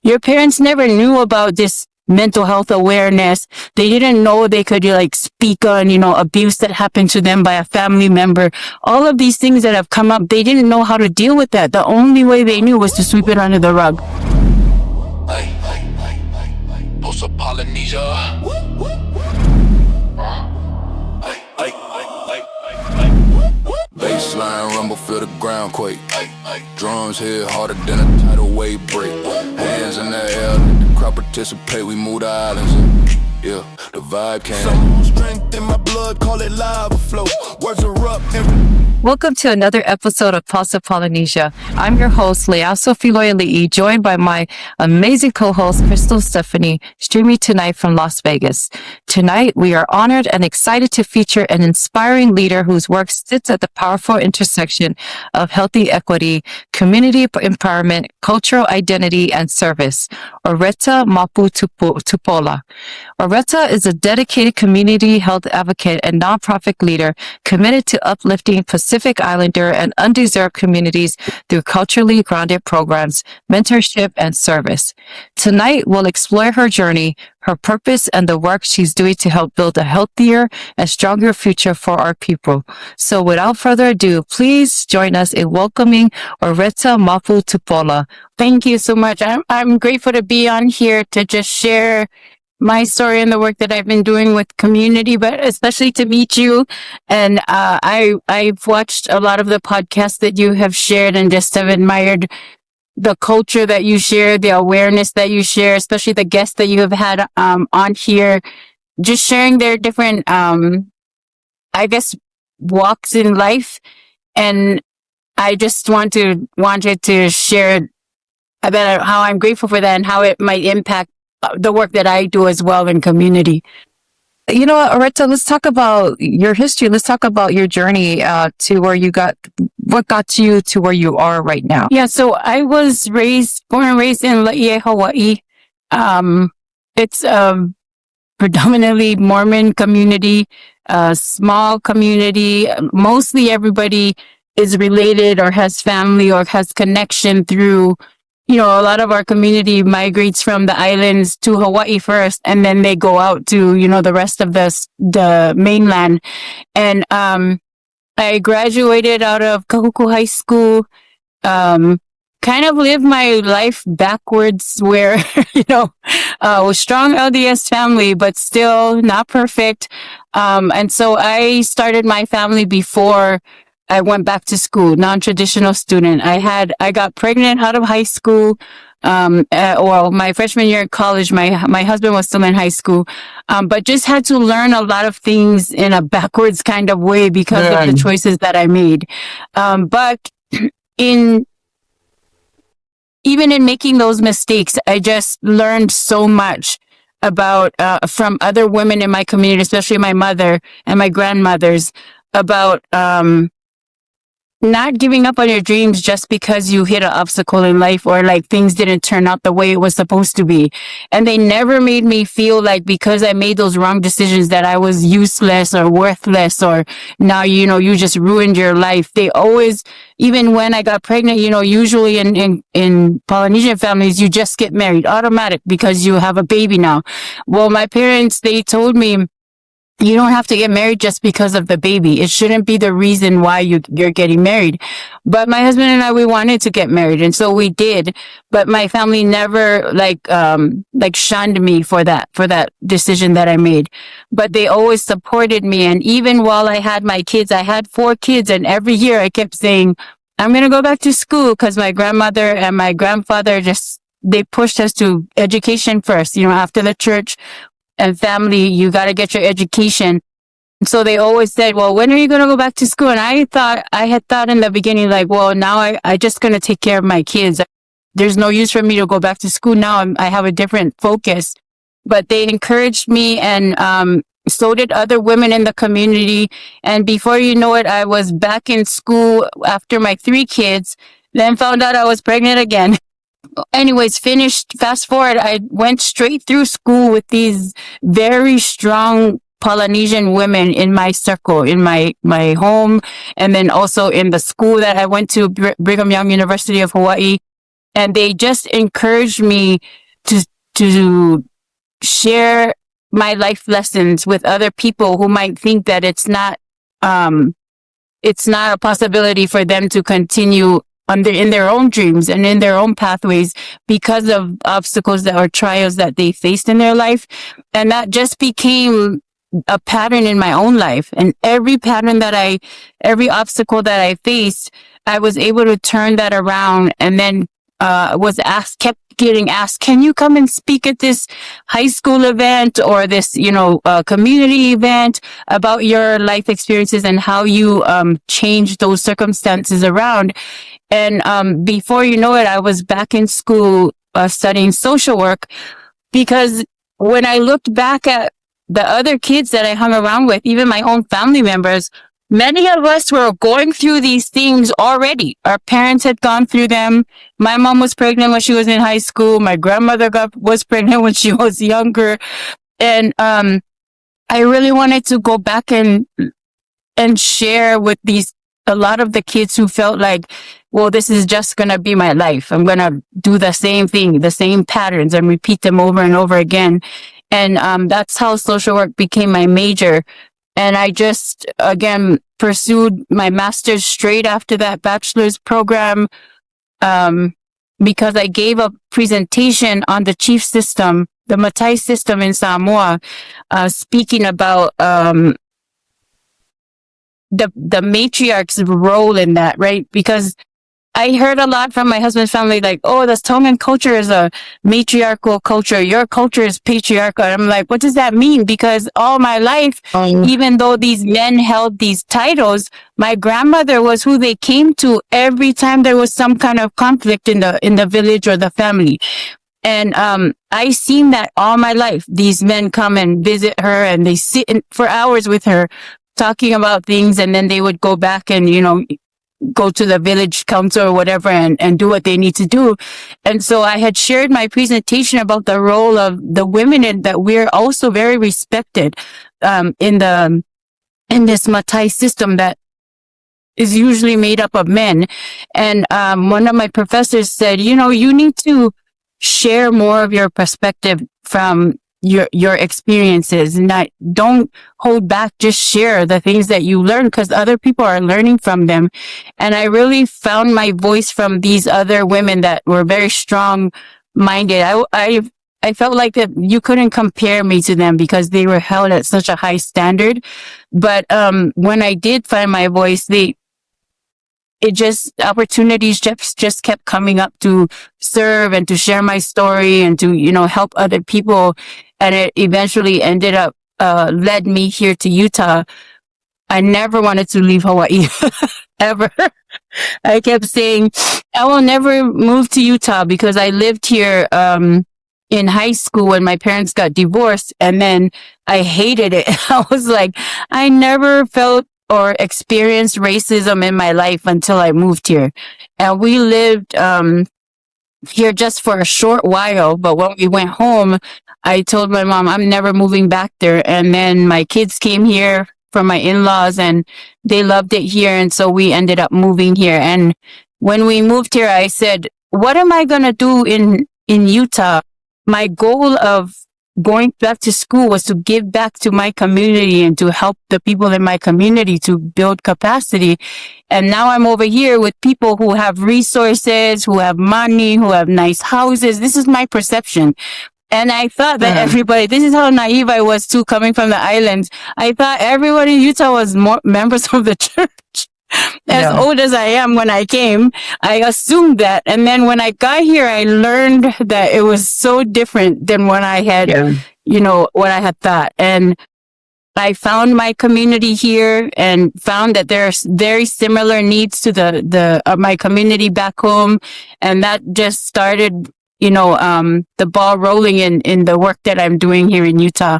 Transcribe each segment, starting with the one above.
Your parents never knew about this mental health awareness. They didn't know they could like speak on, abuse that happened to them by a family member. All of these things that have come up, they didn't know how to deal with that. The only way they knew was to sweep it under the rug. Pulse of Polynesia. Baseline rumble, feel the ground quake. Drums hit harder than a tidal wave break. Hands in the air, let the crowd participate. We move the islands. Yeah, the vibe came. Some strength in my blood, call it lava flow. Words are up. Welcome to another episode of Pulse of Polynesia. I'm your host, Laie, joined by my amazing co-host, Crystal Stephanie, streaming tonight from Las Vegas. Tonight, we are honored and excited to feature an inspiring leader whose work sits at the powerful intersection of healthy equity, community empowerment, cultural identity, and service. Oreta Mapu-Tupola. Oreta is a dedicated community health advocate and nonprofit leader committed to uplifting Pacific Islander and undeserved communities through culturally grounded programs, mentorship, and service. Tonight, we'll explore her journey, her purpose, and the work she's doing to help build a healthier and stronger future for our people. So without further ado, please join us in welcoming Oreta Mapu-Tupola. Thank you so much. I'm grateful to be on here to just share my story and the work that I've been doing with community, but especially to meet you. And I've watched a lot of the podcasts that you have shared and just have admired the culture that you share, the awareness that you share, especially the guests that you have had on here, just sharing their different, walks in life. And I just wanted to share about how I'm grateful for that and how it might impact the work that I do as well in community. You know what, Oreta, let's talk about your history. Let's talk about your journey to where you what got you to where you are right now. Yeah, so I was born and raised in Laie, Hawai. It's a predominantly Mormon community, a small community. Mostly everybody is related or has family or has connection through, a lot of our community migrates from the islands to Hawaii first, and then they go out to, the rest of the mainland. And, I graduated out of Kahuku High School, kind of lived my life backwards where, was strong LDS family, but still not perfect. And so I started my family before I went back to school, non-traditional student. I got pregnant out of high school. My freshman year at college, my husband was still in high school. But just had to learn a lot of things in a backwards kind of way because of the choices that I made. But even in making those mistakes, I just learned so much about, from other women in my community, especially my mother and my grandmothers, about, not giving up on your dreams just because you hit an obstacle in life or like things didn't turn out the way it was supposed to be. And they never made me feel like because I made those wrong decisions that I was useless or worthless or now, you just ruined your life. They always, even when I got pregnant, usually in Polynesian families, you just get married automatic because you have a baby now. Well, my parents, they told me, you don't have to get married just because of the baby. It shouldn't be the reason why you're getting married. But my husband and I, we wanted to get married. And so we did. But my family never shunned me for that decision that I made. But they always supported me. And even while I had my kids, I had 4 kids. And every year I kept saying, I'm going to go back to school because my grandmother and my grandfather they pushed us to education first, after the church and family, you got to get your education. So they always said, well, when are you going to go back to school? And I had thought in the beginning, like, well, now I just going to take care of my kids. There's no use for me to go back to school now. I have a different focus. But they encouraged me, and so did other women in the community. And before you know it, I was back in school after my 3 kids, then found out I was pregnant again. Anyways, fast forward, I went straight through school with these very strong Polynesian women in my circle, in my home, and then also in the school that I went to, Brigham Young University of Hawaii. and they just encouraged me to share my life lessons with other people who might think that it's not a possibility for them to continue in their own dreams and in their own pathways because of obstacles or trials that they faced in their life. And that just became a pattern in my own life. And every obstacle that I faced, I was able to turn that around, and then kept getting asked, can you come and speak at this high school event or this, community event about your life experiences and how you changed those circumstances around. And before you know it, I was back in school studying social work, because when I looked back at the other kids that I hung around with, even my own family members, many of us were going through these things already. Our parents had gone through them. My mom was pregnant when she was in high school. My grandmother was pregnant when she was younger. And I really wanted to go back and share with a lot of the kids who felt like, well, this is just going to be my life. I'm going to do the same thing, the same patterns, and repeat them over and over again. And that's how social work became my major. And I just, again, pursued my master's straight after that bachelor's program, because I gave a presentation on the chief system, the Matai system in Samoa, speaking about the matriarch's role in that, right? Because I heard a lot from my husband's family, like, oh, the Tongan culture is a matriarchal culture. Your culture is patriarchal. And I'm like, what does that mean? Because all my life, even though these men held these titles, my grandmother was who they came to every time there was some kind of conflict in the village or the family. And I seen that all my life. These men come and visit her, and they sit for hours with her talking about things, and then they would go back and, go to the village council or whatever and do what they need to do. And so I had shared my presentation about the role of the women, and that we're also very respected in this Matai system that is usually made up of men. And one of my professors said, you need to share more of your perspective from your experiences, and don't hold back. Just share the things that you learn, because other people are learning from them. And I really found my voice from these other women that were very strong minded. I felt like that you couldn't compare me to them because they were held at such a high standard. But when I did find my voice, opportunities just kept coming up to serve and to share my story and to, help other people. And it eventually ended up, led me here to Utah. I never wanted to leave Hawaii ever. I kept saying, I will never move to Utah, because I lived here, in high school when my parents got divorced, and then I hated it. I was like, I never felt or experienced racism in my life until I moved here. And we lived here just for a short while, but when we went home, I told my mom, I'm never moving back there. And then my kids came here from my in-laws, and they loved it here, and so we ended up moving here. And when we moved here, I said, what am I going to do in Utah? My goal of going back to school was to give back to my community and to help the people in my community to build capacity. And now I'm over here with people who have resources, who have money, who have nice houses. This is my perception. And I thought that everybody, this is how naive I was too, coming from the islands. I thought everybody in Utah was more members of the church. As old as I am when I came, I assumed that. And then when I got here, I learned that it was so different than what I had, what I had thought. And I found my community here and found that there's very similar needs to my community back home. And that just started, the ball rolling in the work that I'm doing here in Utah.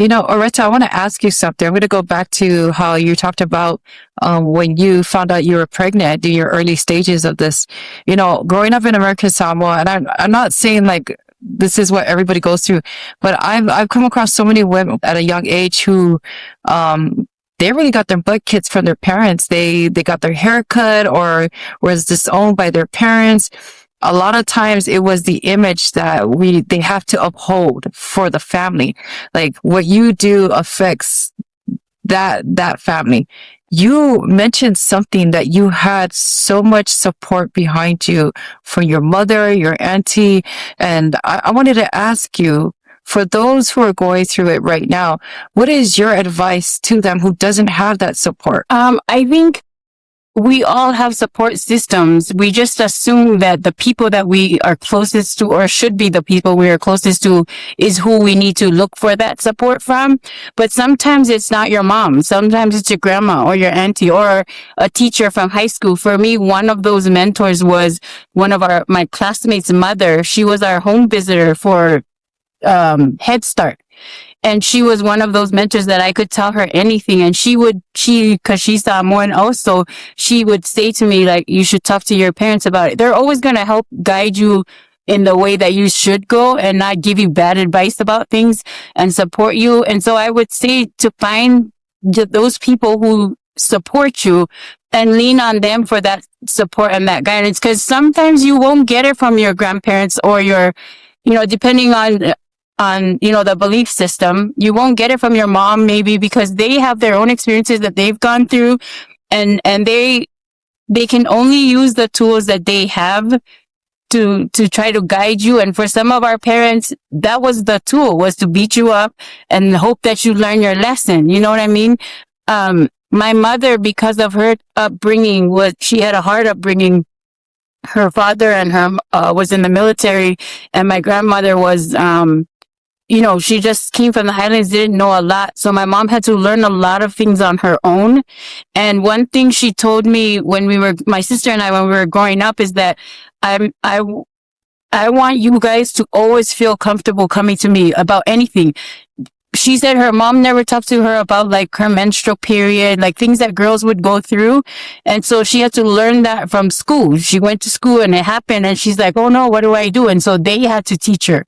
Oreta, I want to ask you something. I'm going to go back to how you talked about when you found out you were pregnant in your early stages of this. Growing up in American Samoa, and I'm not saying like this is what everybody goes through, but I've come across so many women at a young age who they really got their butt kicked from their parents. They got their hair cut or was disowned by their parents. a lot of times it was the image that they have to uphold for the family. Like what you do affects that family. You mentioned something that you had so much support behind you from your mother, your auntie. And I wanted to ask you, for those who are going through it right now, what is your advice to them who doesn't have that support? I think we all have support systems. We just assume that the people that we are closest to, or should be the people we are closest to, is who we need to look for that support from. But sometimes it's not your mom. Sometimes it's your grandma or your auntie or a teacher from high school. For me, one of those mentors was one of my classmates' mother. She was our home visitor for Head Start. And she was one of those mentors that I could tell her anything. And cause she saw more, and also she would say to me, like, you should talk to your parents about it. They're always going to help guide you in the way that you should go and not give you bad advice about things and support you. And so I would say to find those people who support you and lean on them for that support and that guidance. Cause sometimes you won't get it from your grandparents or your, depending on, the belief system. You won't get it from your mom, maybe because they have their own experiences that they've gone through, and they can only use the tools that they have to try to guide you. And for some of our parents, that was the tool, was to beat you up and hope that you learn your lesson. You know what I mean? My mother, because of her upbringing, she had a hard upbringing. Her father and her was in the military, and my grandmother was she just came from the highlands, didn't know a lot. So my mom had to learn a lot of things on her own. And one thing she told me my sister and I, when we were growing up, is that I want you guys to always feel comfortable coming to me about anything. She said her mom never talked to her about like her menstrual period, like things that girls would go through. And so she had to learn that from school. She went to school and it happened, and she's like, oh no, what do I do? And so they had to teach her.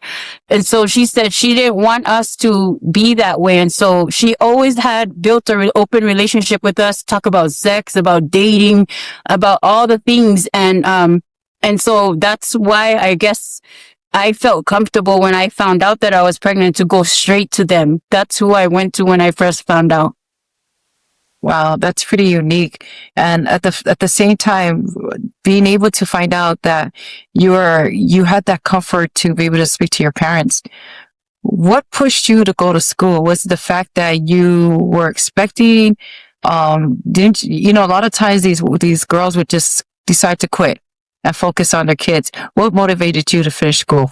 And so she said she didn't want us to be that way. And so she always had built an open relationship with us, talk about sex, about dating, about all the things. And so that's why I guess I felt comfortable when I found out that I was pregnant to go straight to them. That's who I went to when I first found out. Wow, that's pretty unique. And at the same time, being able to find out that you had that comfort to be able to speak to your parents. What pushed you to go to school? Was it the fact that you were expecting? Didn't you know? A lot of times these girls would just decide to quit and focus on their kids. What motivated you to finish school?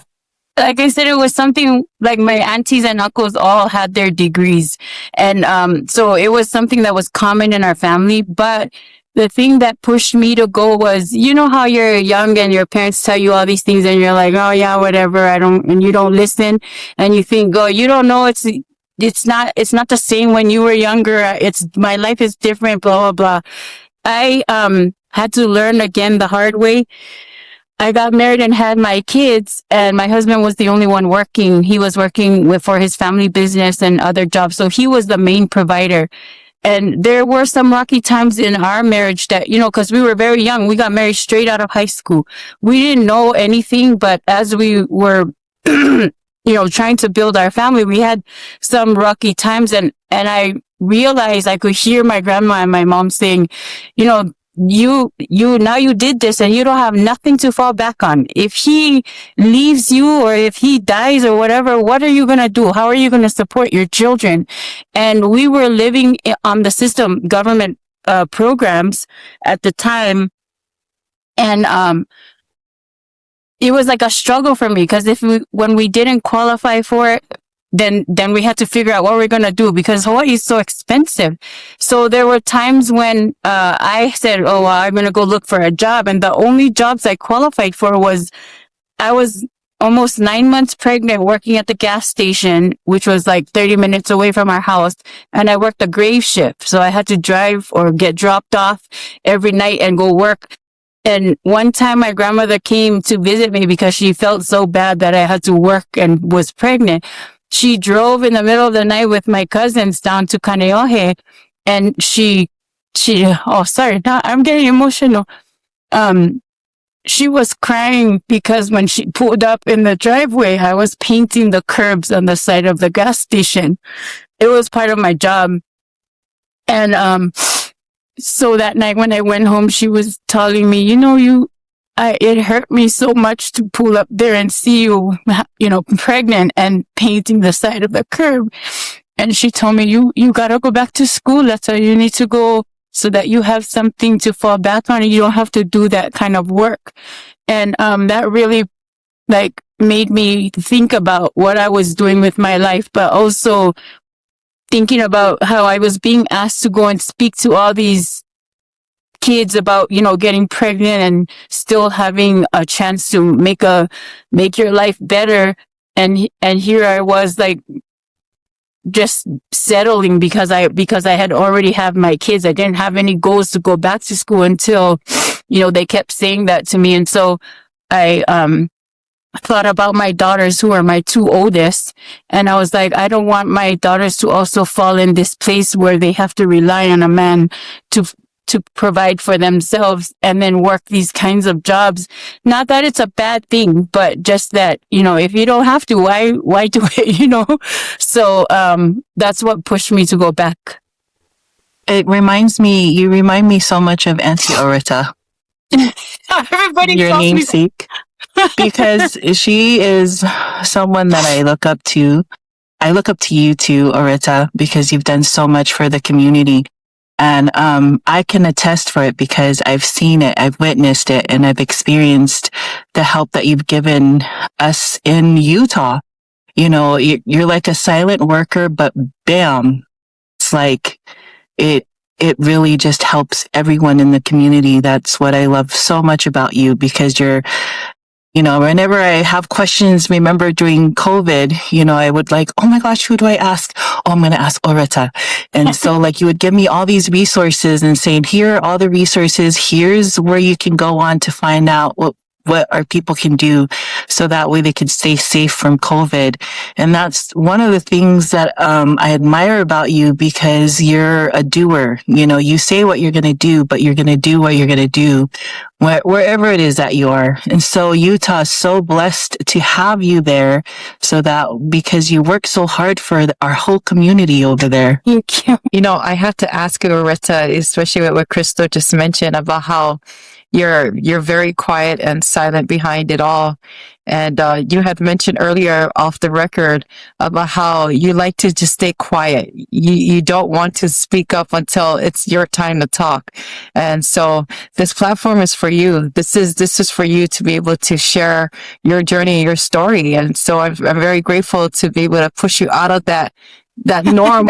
Like I said, it was something like my aunties and uncles all had their degrees. And so it was something that was common in our family. But the thing that pushed me to go was, you know how you're young and your parents tell you all these things and you're like, oh yeah, whatever, and you don't listen. And you think, oh, you don't know, it's not the same when you were younger. My life is different, blah, blah, blah. I had to learn again the hard way. I got married and had my kids, and my husband was the only one working. He was working for his family business and other jobs. So he was the main provider. And there were some rocky times in our marriage that, cause we were very young. We got married straight out of high school. We didn't know anything, but as we were, trying to build our family, we had some rocky times. And I realized I could hear my grandma and my mom saying, you now you did this and you don't have nothing to fall back on. If he leaves you or if he dies or whatever, what are you going to do? How are you going to support your children? And we were living on the system, government programs at the time. And it was like a struggle for me, because when we didn't qualify for it, then we had to figure out what we're going to do, because Hawaii is so expensive. So there were times when I said, oh, well, I'm going to go look for a job. And the only jobs I qualified for I was almost 9 months pregnant working at the gas station, which was like 30 minutes away from our house. And I worked a grave shift. So I had to drive or get dropped off every night and go work. And one time my grandmother came to visit me because she felt so bad that I had to work and was pregnant. She drove in the middle of the night with my cousins down to Kaneohe, and I'm getting emotional. she was crying because when she pulled up in the driveway, I was painting the curbs on the side of the gas station. It was part of my job. And, so that night when I went home, she was telling me, it hurt me so much to pull up there and see you, pregnant and painting the side of the curb. And she told me, you gotta go back to school. That's why you need to go so that you have something to fall back on and you don't have to do that kind of work. And, that really made me think about what I was doing with my life, but also thinking about how I was being asked to go and speak to all these kids about, getting pregnant and still having a chance to make your life better. And here I was just settling because I had already had my kids. I didn't have any goals to go back to school until, they kept saying that to me. And so I, thought about my daughters who are my two oldest. And I was like, I don't want my daughters to also fall in this place where they have to rely on a man to provide for themselves and then work these kinds of jobs. Not that it's a bad thing, but just that, if you don't have to, why do it, So, that's what pushed me to go back. You remind me so much of Auntie Oreta. Everybody Your calls namesake. Because she is someone that I look up to. I look up to you too, Oreta, because you've done so much for the community. And I can attest for it because I've seen it, I've witnessed it, and I've experienced the help that you've given us in Utah. You're like a silent worker, but bam, it's like it really just helps everyone in the community. That's what I love so much about you, because you're, whenever I have questions, remember during COVID, I would oh my gosh, who do I ask? Oh, I'm going to ask Oreta. And so you would give me all these resources and saying, here are all the resources. Here's where you can go on to find out what our people can do so that way they can stay safe from COVID. And that's one of the things that I admire about you, because you're a doer. You say what you're going to do, but you're going to do what you're going to do wherever it is that you are. And so Utah is so blessed to have you there, so that because you work so hard for our whole community over there. Thank you. I have to ask you, Oreta, especially what Crystal just mentioned about how you're very quiet and silent behind it all. And you had mentioned earlier off the record about how you like to just stay quiet. You don't want to speak up until it's your time to talk. And so this platform is for you. This is for you to be able to share your journey, your story. And so I'm very grateful to be able to push you out of that norm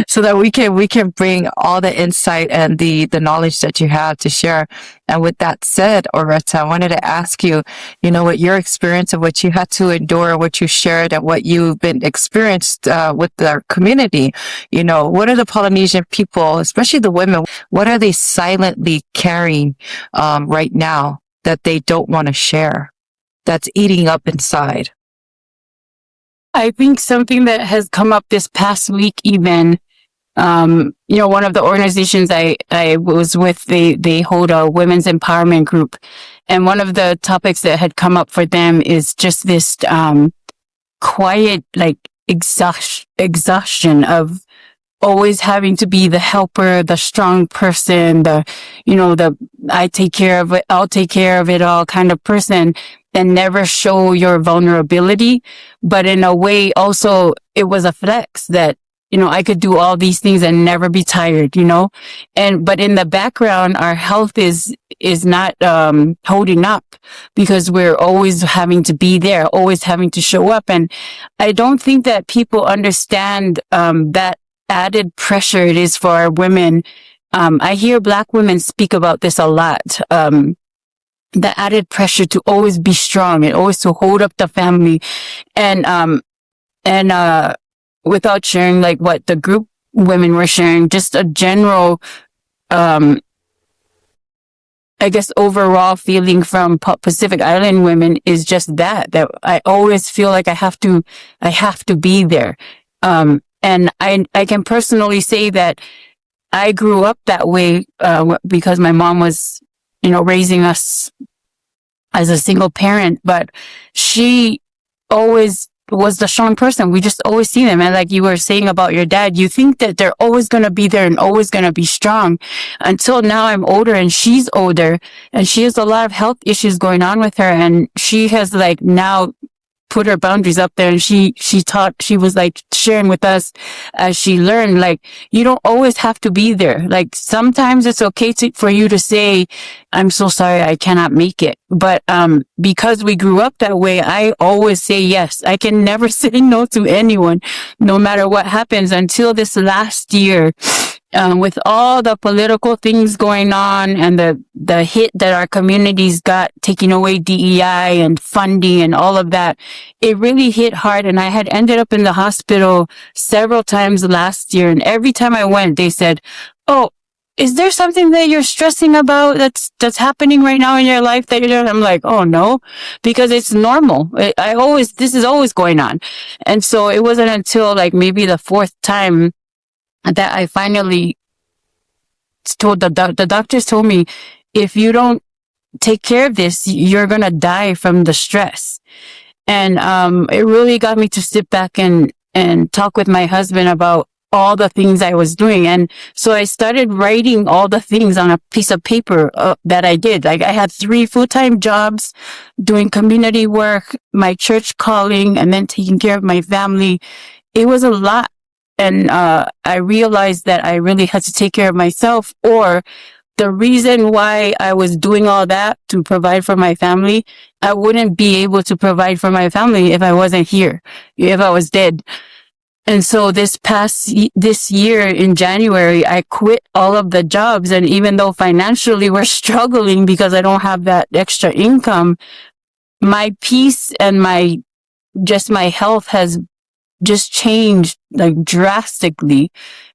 so that we can bring all the insight and the knowledge that you have to share. And with that said, Oreta, I wanted to ask you, what your experience of what you had to endure, what you shared, and what you've been experienced with our community. What are the Polynesian people, especially the women, what are they silently carrying right now that they don't want to share, that's eating up inside? I think something that has come up this past week, even, one of the organizations I was with, they hold a women's empowerment group. And one of the topics that had come up for them is just this, quiet, exhaustion of always having to be the helper, the strong person, the I take care of it, I'll take care of it all kind of person, and never show your vulnerability. But in a way, also, it was a flex that, I could do all these things and never be tired, but in the background, our health is not, holding up, because we're always having to be there, always having to show up. And I don't think that people understand, that added pressure it is for our women. I hear Black women speak about this a lot. The added pressure to always be strong and always to hold up the family. And without sharing what the group women were sharing, just a general, I guess overall feeling from Pacific Island women is just that I always feel like I have to be there. And I can personally say that I grew up that way, because my mom was, raising us as a single parent, but she always was the strong person. We just always see them. And like you were saying about your dad, you think that they're always going to be there and always going to be strong, until now I'm older and she's older, and she has a lot of health issues going on with her. And she has like now put her boundaries up there, and she was like sharing with us as she learned, like, you don't always have to be there. Like, sometimes it's okay for you to say, I'm so sorry, I cannot make it. But because we grew up that way, I always say yes. I can never say no to anyone, no matter what happens, until this last year. With all the political things going on and the hit that our communities got, taking away DEI and funding and all of that, it really hit hard. And I had ended up in the hospital several times last year. And every time I went, they said, "Oh, is there something that you're stressing about that's happening right now in your life that you're doing?" I'm like, "Oh no," because it's normal. This is always going on. And so it wasn't until like maybe the fourth time that I finally told the doctors told me, if you don't take care of this, you're going to die from the stress. And it really got me to sit back and talk with my husband about all the things I was doing. And so I started writing all the things on a piece of paper that I did. Like, I had 3 full-time jobs, doing community work, my church calling, and then taking care of my family. It was a lot. And I realized that I really had to take care of myself, or the reason why I was doing all that to provide for my family, I wouldn't be able to provide for my family if I wasn't here, if I was dead. And so this year in January, I quit all of the jobs. And even though financially we're struggling because I don't have that extra income, my peace and my health has just changed like drastically,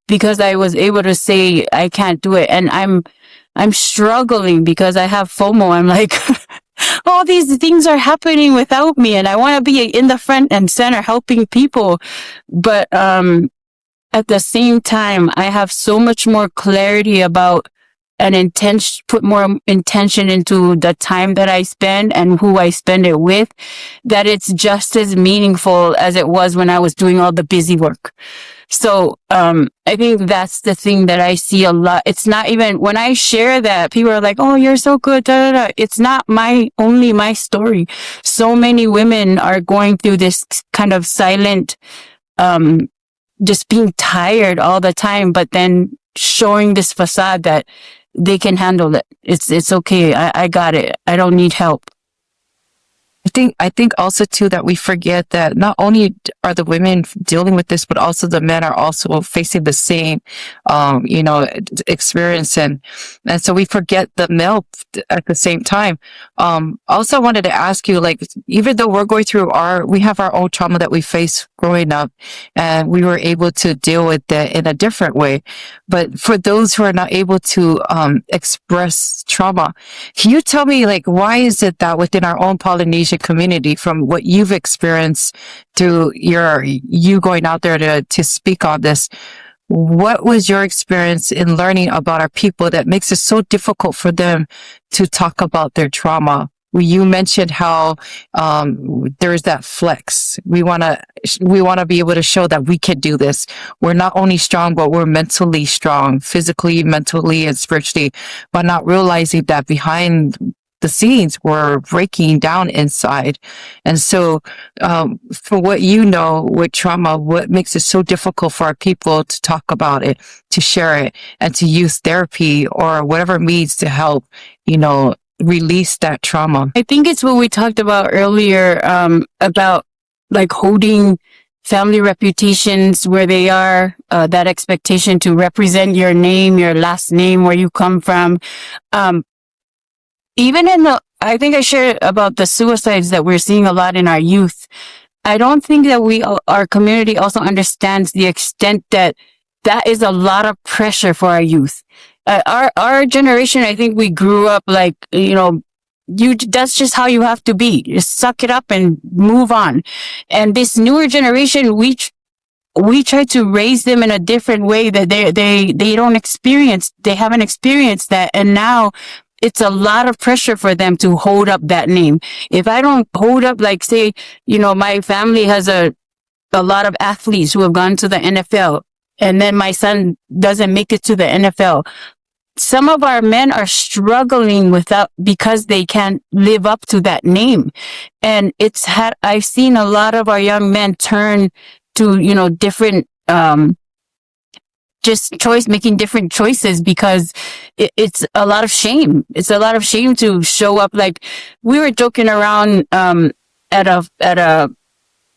because I was able to say I can't do it. And I'm struggling because I have FOMO. I'm like, all these things are happening without me, and I want to be in the front and center helping people. But at the same time, I have so much more clarity about put more intention into the time that I spend and who I spend it with, that it's just as meaningful as it was when I was doing all the busy work. So, I think that's the thing that I see a lot. It's not even when I share that, people are like, "Oh, you're so good." Da, da, da. It's not only my story. So many women are going through this kind of silent, just being tired all the time, but then showing this facade that they can handle it. It's okay. I got it. I don't need help. I think also too that we forget that not only are the women dealing with this, but also the men are also facing the same, experience. And so we forget the male at the same time. Also I wanted to ask you, like, even though we're going through we have our own trauma that we face growing up, and we were able to deal with that in a different way. But for those who are not able to, express trauma, can you tell me, like, why is it that within our own Polynesian community, from what you've experienced through you going out there to speak on this, what was your experience in learning about our people that makes it so difficult for them to talk about their trauma? You mentioned how there's that flex. We want to be able to show that we can do this. We're not only strong, but we're mentally strong, physically, mentally, and spiritually, but not realizing that behind the scenes we're breaking down inside. And so, for what you know with trauma, what makes it so difficult for our people to talk about it, to share it, and to use therapy or whatever means to help, release that trauma? I think it's what we talked about earlier, about like holding family reputations where they are, that expectation to represent your name, your last name, where you come from. Even I think I shared about the suicides that we're seeing a lot in our youth. I don't think that our community also understands the extent that is a lot of pressure for our youth. Our generation, I think we grew up like, that's just how you have to be. Just suck it up and move on. And this newer generation, we try to raise them in a different way that they haven't experienced that. And now it's a lot of pressure for them to hold up that name. If I don't hold up, like say, my family has a lot of athletes who have gone to the NFL, and then my son doesn't make it to the NFL. Some of our men are struggling because they can't live up to that name. And I've seen a lot of our young men turn to, different, making different choices because it's a lot of shame. It's a lot of shame to show up. Like we were joking around, at a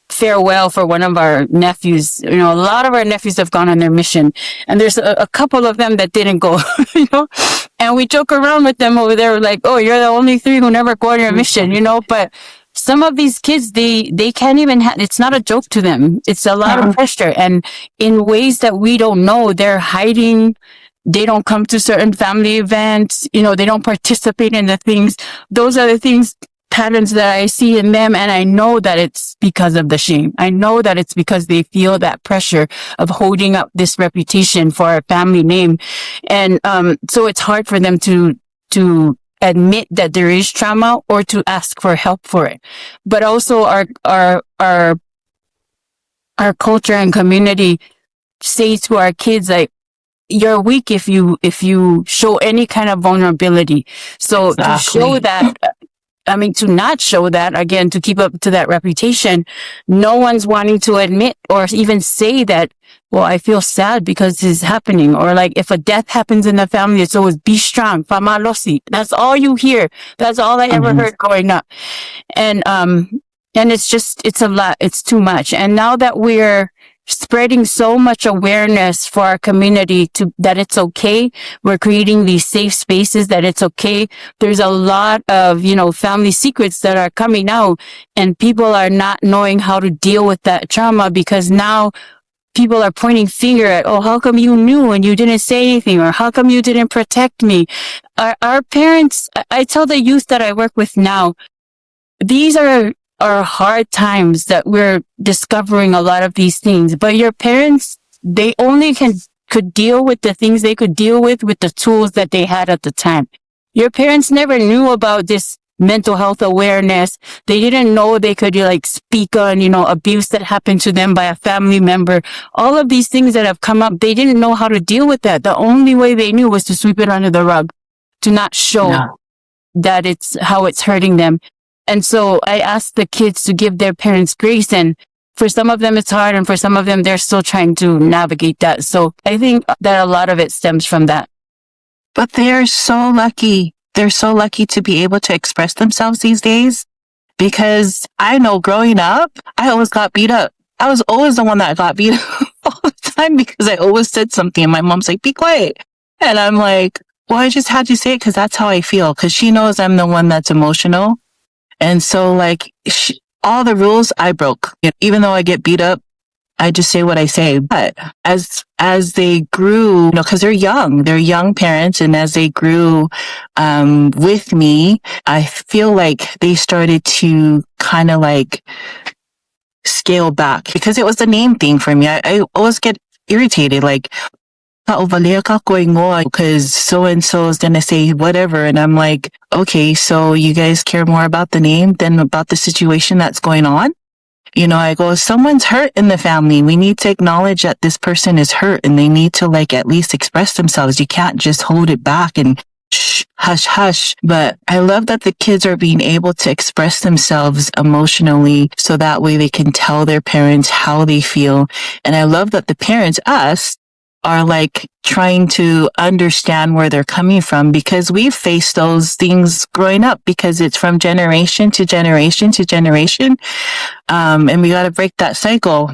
farewell for one of our nephews. A lot of our nephews have gone on their mission, and there's a couple of them that didn't go, and we joke around with them over there like, oh, you're the only three who never go on your mission, but some of these kids, they can't even it's not a joke to them. It's a lot of pressure, and in ways that we don't know, they're hiding. They don't come to certain family events, they don't participate in the things. Those are the things, patterns that I see in them, and I know that it's because of the shame. I know that it's because they feel that pressure of holding up this reputation for a family name. And so it's hard for them to admit that there is trauma or to ask for help for it. But also our culture and community say to our kids, like, you're weak if you show any kind of vulnerability. So to show that, to not show that, again, to keep up to that reputation, no one's wanting to admit or even say that, well, I feel sad because this is happening. Or like if a death happens in the family, it's always be strong, famalosi. That's all you hear. That's all I ever heard growing up. And it's a lot. It's too much. And now that we're spreading so much awareness for our community that it's okay. We're creating these safe spaces that it's okay. There's a lot of, family secrets that are coming out, and people are not knowing how to deal with that trauma because now people are pointing finger at, oh, how come you knew and you didn't say anything? Or how come you didn't protect me? Our parents, I tell the youth that I work with now, these are hard times that we're discovering a lot of these things, but your parents, they only could deal with the things they could deal with the tools that they had at the time. Your parents never knew about this mental health awareness. They didn't know they could speak on, abuse that happened to them by a family member. All of these things that have come up, they didn't know how to deal with that. The only way they knew was to sweep it under the rug, to not show that it's how it's hurting them. And so I ask the kids to give their parents grace. And for some of them, it's hard. And for some of them, they're still trying to navigate that. So I think that a lot of it stems from that. But they're so lucky. They're so lucky to be able to express themselves these days. Because I know growing up, I always got beat up. I was always the one that got beat up all the time because I always said something. And my mom's like, be quiet. And I'm like, well, I just had to say it because that's how I feel. Because she knows I'm the one that's emotional. And so all the rules I broke, even though I get beat up, I just say what I say. But as they grew, cause they're young parents. And as they grew, with me, I feel like they started to kind of scale back because it was the name thing for me. I always get irritated. Because so-and-so is going to say whatever. And I'm like, okay, so you guys care more about the name than about the situation that's going on? I go, someone's hurt in the family. We need to acknowledge that this person is hurt and they need to at least express themselves. You can't just hold it back and hush, hush. But I love that the kids are being able to express themselves emotionally so that way they can tell their parents how they feel. And I love that the parents, us, are trying to understand where they're coming from because we've faced those things growing up because it's from generation to generation to generation. And we got to break that cycle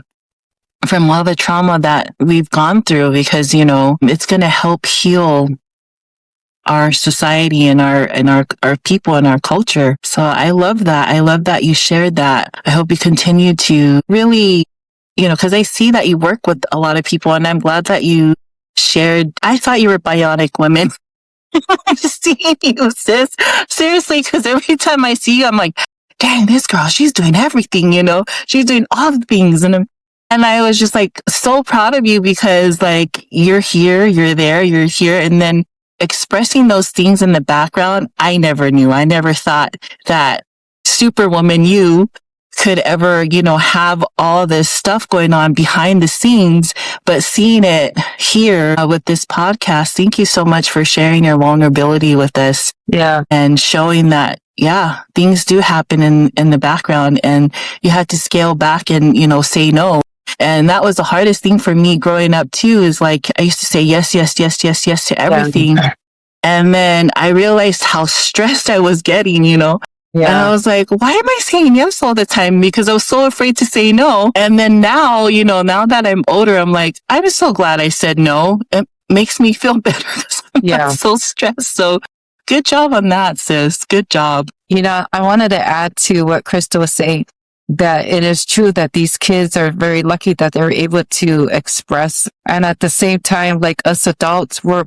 from all the trauma that we've gone through because, it's going to help heal our society and our people and our culture. So I love that. I love that you shared that. I hope you continue to really, because I see that you work with a lot of people and I'm glad that you shared. I thought you were bionic women. I'm just seeing you, sis. Seriously, because every time I see you, I'm like, dang, this girl, she's doing everything, she's doing all the things. And I was just so proud of you because you're here, you're there, you're here. And then expressing those things in the background, I never knew. I never thought that Superwoman you could ever, have all this stuff going on behind the scenes, but seeing it here with this podcast, thank you so much for sharing your vulnerability with us. Yeah. And showing that, things do happen in the background, and you have to scale back and, say no. And that was the hardest thing for me growing up too, is like, I used to say yes, yes, yes, yes, yes to everything. Yeah. And then I realized how stressed I was getting, Yeah. And I was like, why am I saying yes all the time? Because I was so afraid to say no. And then now, now that I'm older, I'm like, I'm so glad I said no. It makes me feel better because I'm not so stressed. So good job on that, sis. Good job. I wanted to add to what Krista was saying, that it is true that these kids are very lucky that they're able to express. And at the same time, like us adults, we're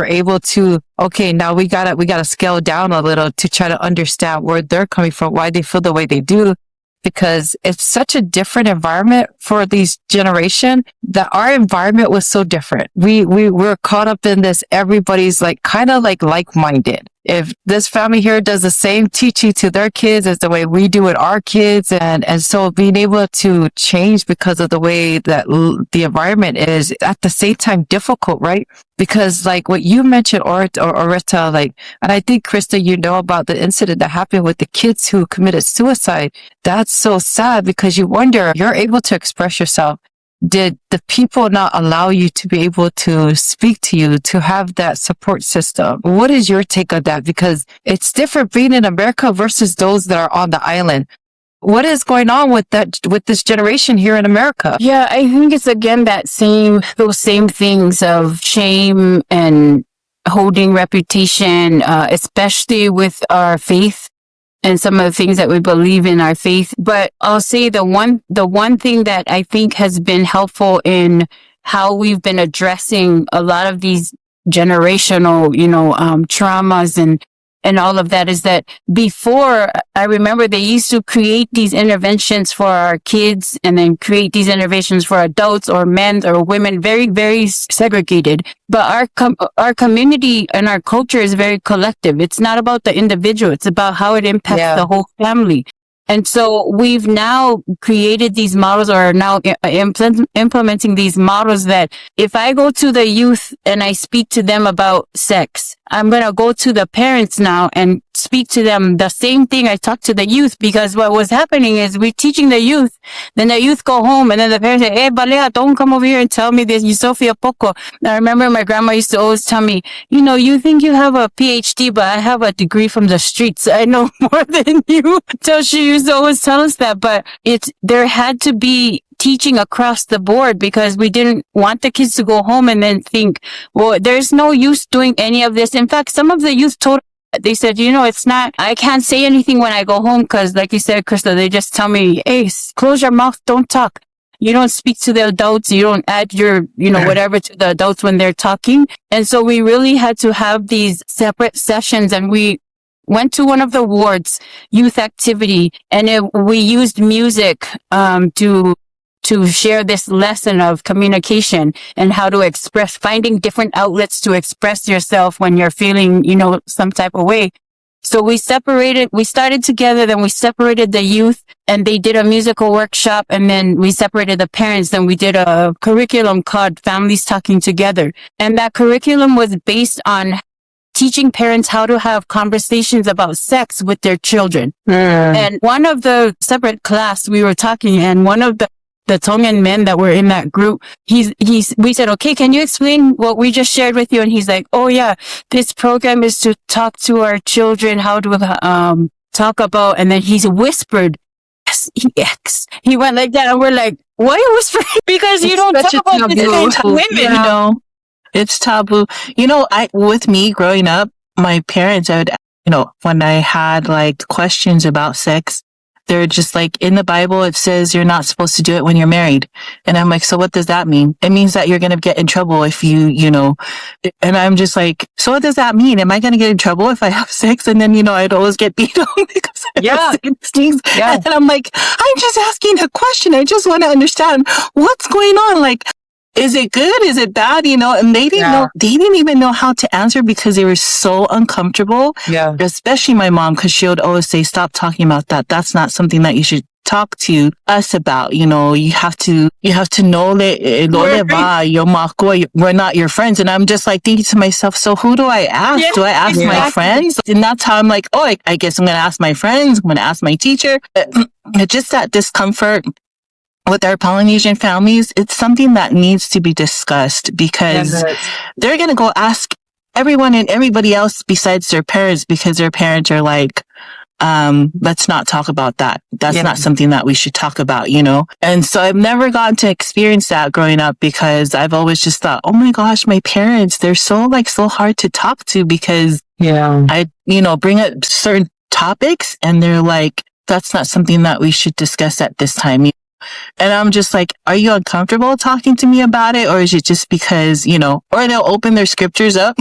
able to, okay, now we gotta scale down a little to try to understand where they're coming from, why they feel the way they do. Because it's such a different environment for these generation, that our environment was so different. We're caught up in this. Everybody's like kind of like-minded. If this family here does the same teaching to their kids as the way we do with our kids, and so being able to change because of the way that the environment is at the same time difficult, right? Because like what you mentioned, Oreta, like, and I think Krista, about the incident that happened with the kids who committed suicide. That's so sad, because you wonder, you're able to express yourself. Did the people not allow you to be able to speak to you, to have that support system? What is your take on that? Because it's different being in America versus those that are on the island. What is going on with this generation here in America? Yeah, I think it's again those same things of shame and holding reputation, especially with our faith and some of the things that we believe in our faith. But I'll say the one thing that I think has been helpful in how we've been addressing a lot of these generational, traumas and all of that is that before, I remember they used to create these interventions for our kids and then create these interventions for adults or men or women, very, very segregated. But our community and our culture is very collective. It's not about the individual. It's about how it impacts the whole family. And so we've now created these models, or are now implementing these models that if I go to the youth and I speak to them about sex, I'm going to go to the parents now and speak to them the same thing I talked to the youth, because what was happening is we're teaching the youth, then the youth go home and then the parents say, hey, Balea, don't come over here and tell me this. You Sofia Poco. I remember my grandma used to always tell me, you think you have a PhD, but I have a degree from the streets. I know more than you. So she used to always tell us that, but there had to be teaching across the board, because we didn't want the kids to go home and then think, well, there's no use doing any of this. In fact, some of the youth told, they said, it's not, I can't say anything when I go home because, like you said, Krista, they just tell me, hey, close your mouth, don't talk. You don't speak to the adults. You don't add your, whatever to the adults when they're talking. And so we really had to have these separate sessions, and we went to one of the wards, youth activity, and we used music to share this lesson of communication and how to express, finding different outlets to express yourself when you're feeling, some type of way. So we started together, then we separated the youth, and they did a musical workshop, and then we separated the parents, then we did a curriculum called Families Talking Together. And that curriculum was based on teaching parents how to have conversations about sex with their children. And one of the separate class we were talking, and one of the Tongan men that were in that group, we said, okay, can you explain what we just shared with you? And he's like, oh yeah, this program is to talk to our children, how to talk about, and then he's whispered, sex. He went like that, and we're like, why are you whispering? Because you don't talk about this to women. It's taboo. With me growing up, my parents, when I had like questions about sex, they're just like, in the Bible, it says you're not supposed to do it when you're married. And I'm like, so what does that mean? It means that you're going to get in trouble if you, and I'm just like, so what does that mean? Am I going to get in trouble if I have sex? And then, I'd always get beat on because I was things. Yeah. And I'm like, I'm just asking a question. I just want to understand what's going on. Like, is it good? Is it bad? And they didn't know, they didn't even know how to answer because they were so uncomfortable. Yeah. Especially my mom, because she would always say, stop talking about that. That's not something that you should talk to us about. You have to know we're not your friends. And I'm just like thinking to myself, so who do I ask? Do I ask my friends? And that's how I'm like, oh, I guess I'm going to ask my friends. I'm going to ask my teacher. Just that discomfort with our Polynesian families, it's something that needs to be discussed because they're going to go ask everyone and everybody else besides their parents because their parents are like, let's not talk about that. That's not something that we should talk about, And so I've never gotten to experience that growing up because I've always just thought, oh my gosh, my parents, they're so hard to talk to because I, bring up certain topics and they're like, that's not something that we should discuss at this time. And I'm just like, are you uncomfortable talking to me about it? Or is it just because, or they'll open their scriptures up.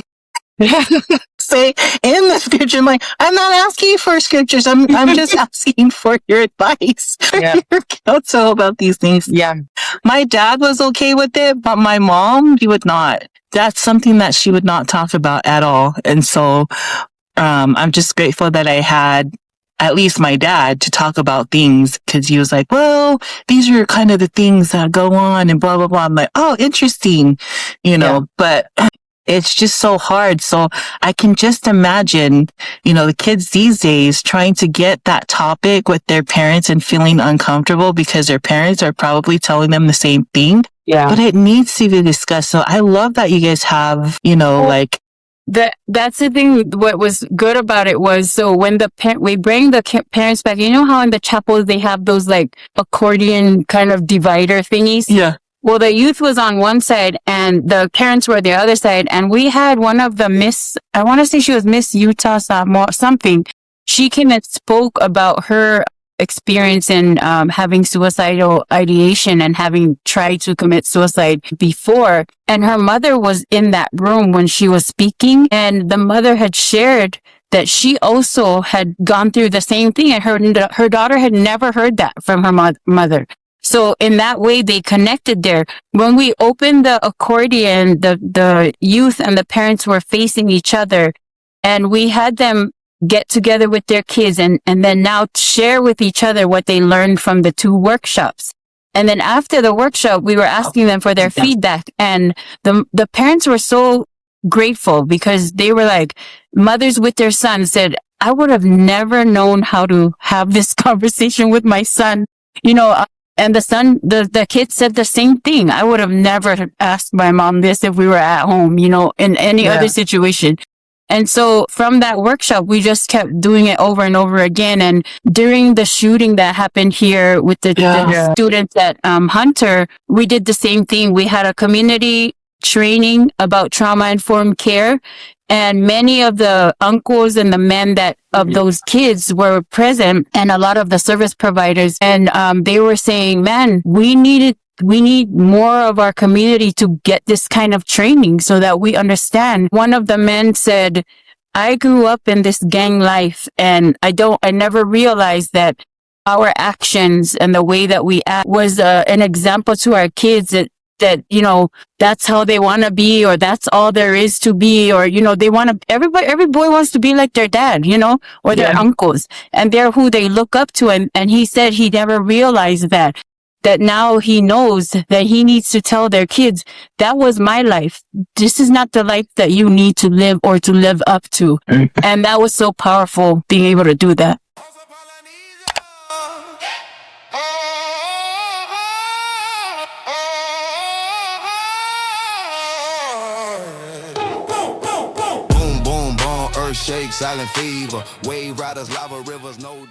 Say in the scripture, I'm like, I'm not asking for scriptures. I'm just asking for your advice, your counsel about these things. Yeah. My dad was okay with it, but my mom, she would not. That's something that she would not talk about at all. And so, I'm just grateful that I had at least my dad to talk about things because he was like, well, these are kind of the things that go on and blah, blah, blah. I'm like, oh, interesting, but it's just so hard. So I can just imagine, the kids these days trying to get that topic with their parents and feeling uncomfortable because their parents are probably telling them the same thing. Yeah. But it needs to be discussed. So I love that you guys have, that's the thing. What was good about it was, so when we bring the parents back, how in the chapels they have those accordion kind of divider thingies? Yeah. Well, the youth was on one side and the parents were the other side. And we had one of the I want to say she was Miss Utah something. She came and spoke about her experience in having suicidal ideation and having tried to commit suicide before. And her mother was in that room when she was speaking. And the mother had shared that she also had gone through the same thing. And her daughter had never heard that from her mother. So in that way, they connected there. When we opened the accordion, the youth and the parents were facing each other, and we had them get together with their kids and then now share with each other what they learned from the 2 workshops. And then after the workshop, we were asking them for their feedback, and the parents were so grateful because they were like, mothers with their sons said, I would have never known how to have this conversation with my son, and the kid said the same thing. I would have never asked my mom this if we were at home, in any other situation. And so from that workshop, we just kept doing it over and over again. And during the shooting that happened here with the students at Hunter, we did the same thing. We had a community training about trauma-informed care. And many of the uncles and the men of those kids were present, and a lot of the service providers. And they were saying, man, we need more of our community to get this kind of training so that we understand. One of the men said, I grew up in this gang life, and I never realized that our actions and the way that we act was an example to our kids that that's how they want to be, or that's all there is to be, or, they want to, every boy wants to be like their dad, or their uncles, and they're who they look up to. And he said he never realized that now he knows that he needs to tell their kids, that was my life. This is not the life that you need to live or to live up to. And that was so powerful, being able to do that. Shake, silent fever, wave riders, lava rivers, no